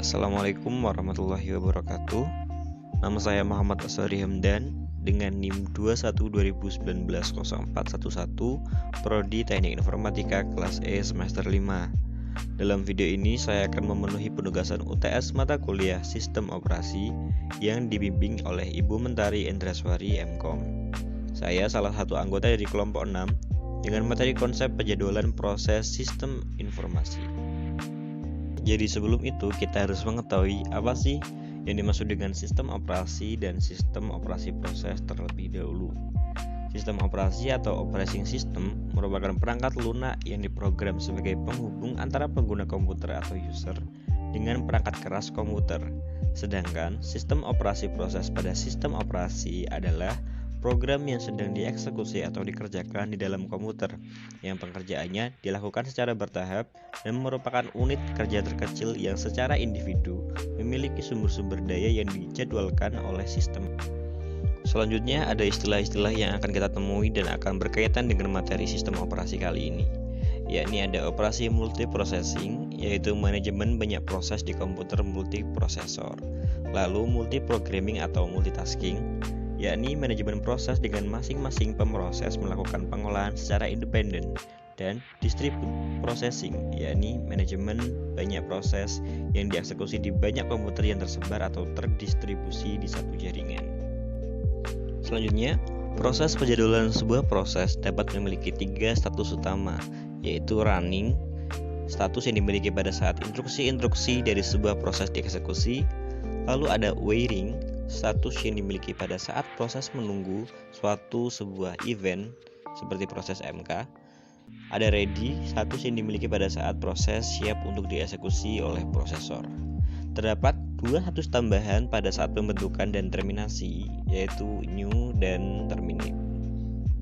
Assalamualaikum warahmatullahi wabarakatuh. Nama saya Muhammad Aswari Hamdan dengan NIM 21 2019 0411, Prodi Teknik Informatika kelas E semester 5. Dalam video ini saya akan memenuhi penugasan UTS mata kuliah Sistem Operasi yang dibimbing oleh Ibu Mentari Endraswari MKom. Saya salah satu anggota dari kelompok 6 dengan materi konsep penjadwalan proses sistem informasi. Jadi sebelum itu kita harus mengetahui apa sih yang dimaksud dengan sistem operasi dan sistem operasi proses terlebih dahulu. Sistem operasi atau operating system merupakan perangkat lunak yang diprogram sebagai penghubung antara pengguna komputer atau user dengan perangkat keras komputer. Sedangkan sistem operasi proses pada sistem operasi adalah program yang sedang dieksekusi atau dikerjakan di dalam komputer yang pengerjaannya dilakukan secara bertahap dan merupakan unit kerja terkecil yang secara individu memiliki sumber-sumber daya yang dijadwalkan oleh sistem. Selanjutnya ada istilah-istilah yang akan kita temui dan akan berkaitan dengan materi sistem operasi kali ini, yakni ada operasi multiprocessing, yaitu manajemen banyak proses di komputer multiprosesor. Lalu multiprogramming atau multitasking, yakni manajemen proses dengan masing-masing pemroses melakukan pengolahan secara independen, dan distribute processing, yakni manajemen banyak proses yang dieksekusi di banyak komputer yang tersebar atau terdistribusi di satu jaringan. Selanjutnya, proses penjadwalan sebuah proses dapat memiliki 3 status utama, yaitu running, status yang dimiliki pada saat instruksi-instruksi dari sebuah proses dieksekusi. Lalu ada waiting, status yang dimiliki pada saat proses menunggu sebuah event seperti proses MK. Ada ready, status yang dimiliki pada saat proses siap untuk dieksekusi oleh prosesor. Terdapat 2 status tambahan pada saat pembentukan dan terminasi, yaitu new dan terminate.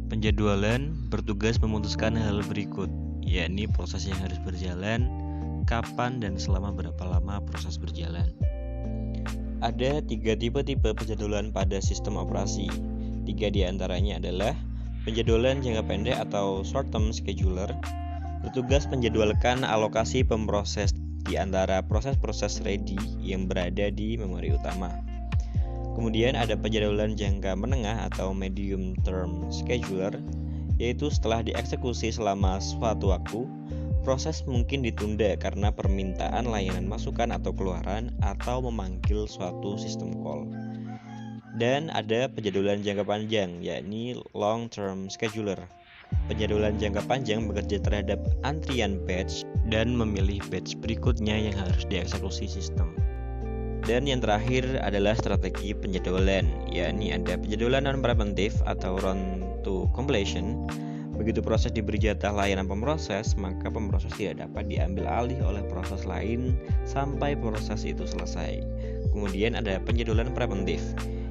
Penjadwalan bertugas memutuskan hal berikut, yakni proses yang harus berjalan, kapan dan selama berapa lama proses berjalan. Ada 3 tipe penjadwalan pada sistem operasi. 3 diantaranya adalah penjadwalan jangka pendek atau short-term scheduler, bertugas menjadwalkan alokasi pemroses di antara proses-proses ready yang berada di memori utama. Kemudian ada penjadwalan jangka menengah atau medium term scheduler, yaitu setelah dieksekusi selama suatu waktu, proses mungkin ditunda karena permintaan layanan masukan atau keluaran atau memanggil suatu sistem call. Dan ada penjadwalan jangka panjang, yakni long term scheduler. Penjadwalan jangka panjang bekerja terhadap antrian batch dan memilih batch berikutnya yang harus dieksekusi sistem. Dan yang terakhir adalah strategi penjadwalan, yakni ada penjadwalan non-preventif atau run to completion. Begitu proses diberi jatah layanan pemroses, maka pemroses tidak dapat diambil alih oleh proses lain sampai proses itu selesai. Kemudian ada penjadwalan preventif,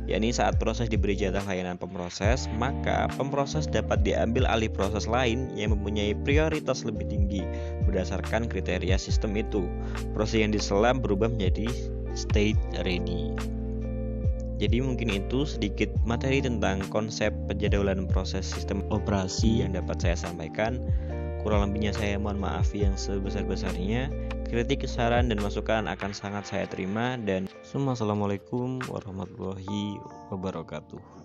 yakni saat proses diberi jatah layanan pemroses, maka pemroses dapat diambil alih proses lain yang mempunyai prioritas lebih tinggi berdasarkan kriteria sistem itu. Proses yang diselam berubah menjadi state ready. Jadi mungkin itu sedikit materi tentang konsep penjadwalan proses sistem operasi yang dapat saya sampaikan. Kurang lebihnya saya mohon maaf yang sebesar-besarnya. Kritik, saran, dan masukan akan sangat saya terima. Dan assalamualaikum warahmatullahi wabarakatuh.